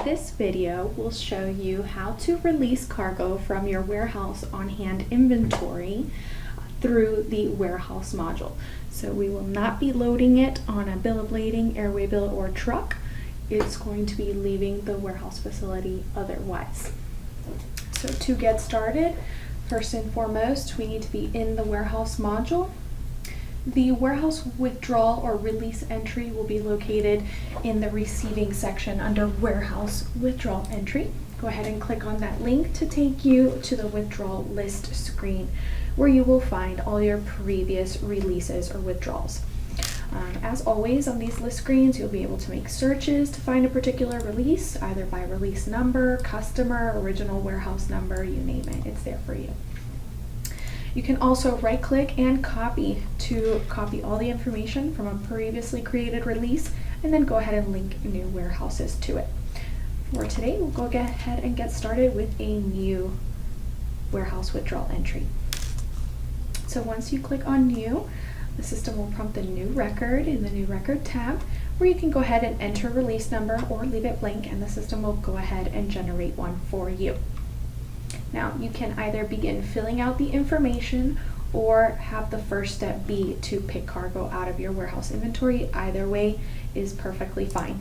This video will show you how to release cargo from your warehouse on-hand inventory through the warehouse module. So we will not be loading it on a bill of lading, airway bill, or truck. It's going to be leaving the warehouse facility otherwise. So to get started, first and foremost, we need to be in the warehouse module. The warehouse withdrawal or release entry will be located in the receiving section under warehouse withdrawal entry. Go ahead and click on that link to take you to the withdrawal list screen where you will find all your previous releases or withdrawals. As always, on these list screens, you'll be able to make searches to find a particular release, either by release number, customer, original warehouse number, you name it, it's there for you. You can also right click and copy to copy all the information from a previously created release and then go ahead and link new warehouses to it. For today, we'll go ahead and get started with a new warehouse withdrawal entry. So once you click on new, the system will prompt a new record in the new record tab where you can go ahead and enter release number or leave it blank and the system will go ahead and generate one for you. Now, you can either begin filling out the information or have the first step be to pick cargo out of your warehouse inventory. Either way is perfectly fine.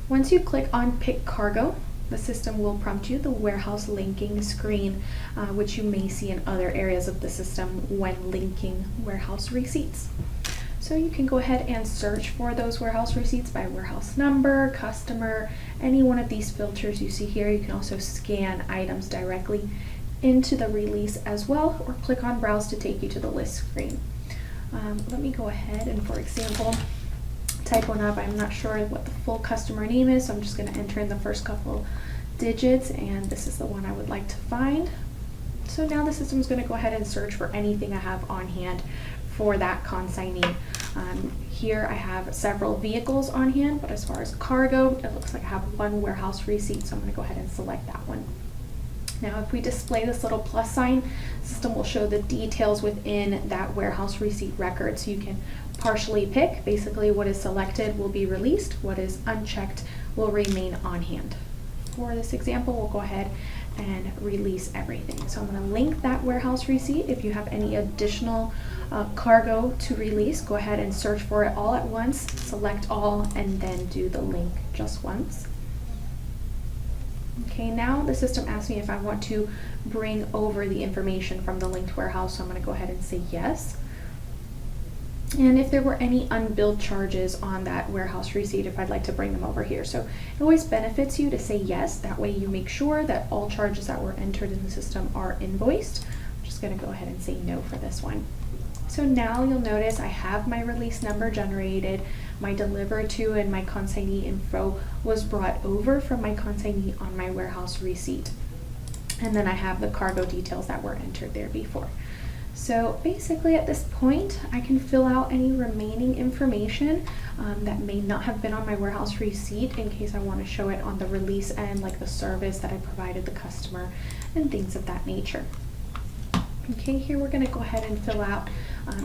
Once you click on Pick Cargo, the system will prompt you the warehouse linking screen, which you may see in other areas of the system when linking warehouse receipts. So you can go ahead and search for those warehouse receipts by warehouse number, customer, any one of these filters you see here. You can also scan items directly into the release as well, or click on Browse to take you to the list screen. Let me go ahead and, for example, type one up. I'm not sure what the full customer name is, so I'm just going to enter in the first couple digits, and this is the one I would like to find. So now the system is going to go ahead and search for anything I have on hand for that consignee. Here I have several vehicles on hand, but as far as cargo, it looks like I have one warehouse receipt, so I'm going to go ahead and select that one. Now if we display this little plus sign, the system will show the details within that warehouse receipt record, so you can partially pick. Basically what is selected will be released, what is unchecked will remain on hand. For this example, we'll go ahead and release everything. So I'm going to link that warehouse receipt. If you have any additional cargo to release, go ahead and search for it all at once, select all, and then do the link just once. Okay, now the system asks me if I want to bring over the information from the linked warehouse, so I'm going to go ahead and say yes. And if there were any unbilled charges on that warehouse receipt, if I'd like to bring them over here. So it always benefits you to say yes. That way you make sure that all charges that were entered in the system are invoiced. I'm just going to go ahead and say no for this one. So now you'll notice I have my release number generated, my deliver to and my consignee info was brought over from my consignee on my warehouse receipt. And then I have the cargo details that were entered there before. So basically at this point, I can fill out any remaining information that may not have been on my warehouse receipt in case I want to show it on the release end, like the service that I provided the customer and things of that nature. Okay, here we're going to go ahead and fill out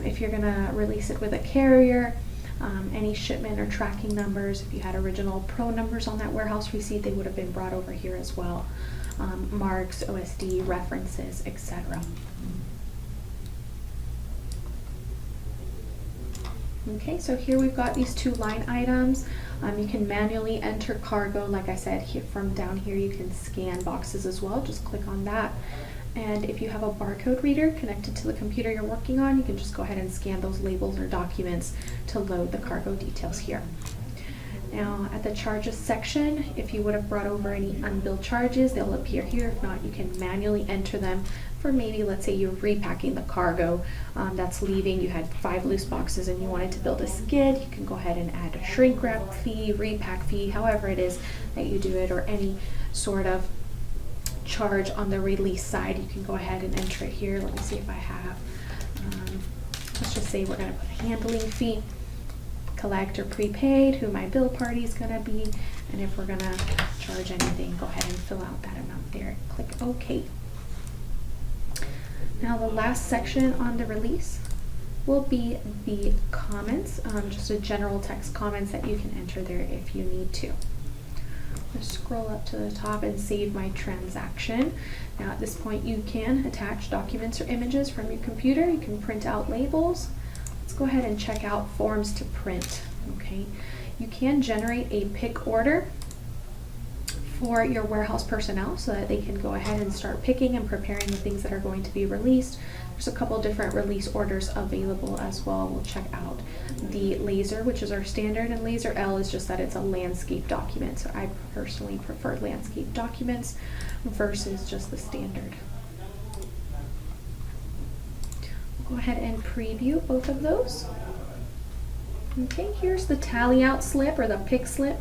if you're going to release it with a carrier, any shipment or tracking numbers. If you had original pro numbers on that warehouse receipt, they would have been brought over here as well. Marks, OSD, references, etc. Okay, so here we've got these two line items. You can manually enter cargo. Like I said, here, from down here you can scan boxes as well. Just click on that. And if you have a barcode reader connected to the computer you're working on, you can just go ahead and scan those labels or documents to load the cargo details here. Now at the charges section, if you would have brought over any unbilled charges, they'll appear here. If not, you can manually enter them for maybe, let's say you're repacking the cargo that's leaving. You had 5 loose boxes and you wanted to build a skid. You can go ahead and add a shrink wrap fee, repack fee, however it is that you do it, or any sort of charge on the release side. You can go ahead and enter it here. Let me see if I have, let's just say we're going to put a handling fee, collect or prepaid, who my bill party is going to be, and if we're going to charge anything, go ahead and fill out that amount there. Click OK. Now the last section on the release will be the comments, just a general text comments that you can enter there if you need to. Just scroll up to the top and save my transaction. Now at this point you can attach documents or images from your computer. You can print out labels. Let's go ahead and check out forms to print. Okay, you can generate a pick order for your warehouse personnel so that they can go ahead and start picking and preparing the things that are going to be released. There's a couple different release orders available as well. We'll check out the laser, which is our standard, and laser L is just that it's a landscape document. So I personally prefer landscape documents versus just the standard. We'll go ahead and preview both of those. Okay, here's the tally out slip or the pick slip.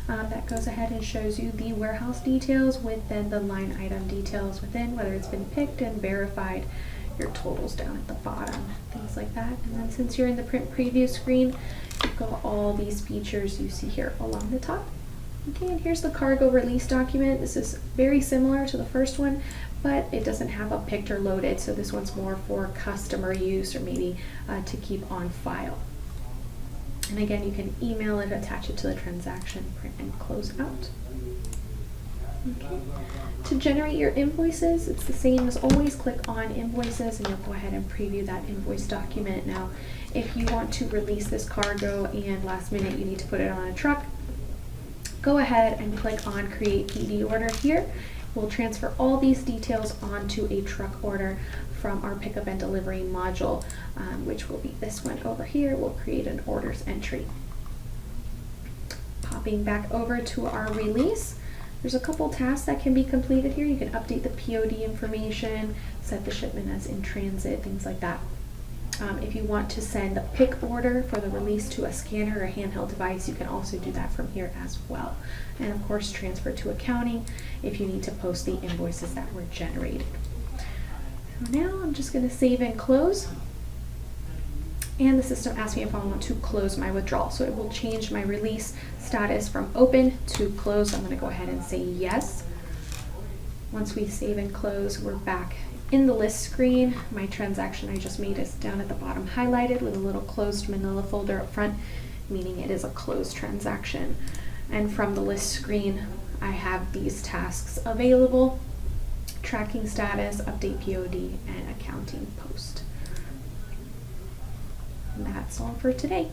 That goes ahead and shows you the warehouse details with then the line item details within, whether it's been picked and verified, your totals down at the bottom, things like that. And then since you're in the print preview screen, you've got all these features you see here along the top. Okay, and here's the cargo release document. This is very similar to the first one, but it doesn't have a picked or loaded, so this one's more for customer use or maybe to keep on file. And again, you can email it, attach it to the transaction, print and close out. Okay. To generate your invoices, it's the same as always. Click on invoices and you'll go ahead and preview that invoice document. Now, if you want to release this cargo and last minute you need to put it on a truck, go ahead and click on create PD order here. We'll transfer all these details onto a truck order from our pickup and delivery module, which will be this one over here. We'll create an orders entry. Popping back over to our release, there's a couple tasks that can be completed here. You can update the POD information, set the shipment as in transit, things like that. If you want to send the pick order for the release to a scanner or a handheld device, you can also do that from here as well. And of course, transfer to accounting if you need to post the invoices that were generated. So now I'm just going to save and close. And the system asks me if I want to close my withdrawal. So it will change my release status from open to closed. I'm going to go ahead and say yes. Once we save and close, we're back in the list screen. My transaction I just made is down at the bottom highlighted with a little closed manila folder up front, meaning it is a closed transaction. And from the list screen, I have these tasks available: tracking status, update POD, and accounting post. And that's all for today.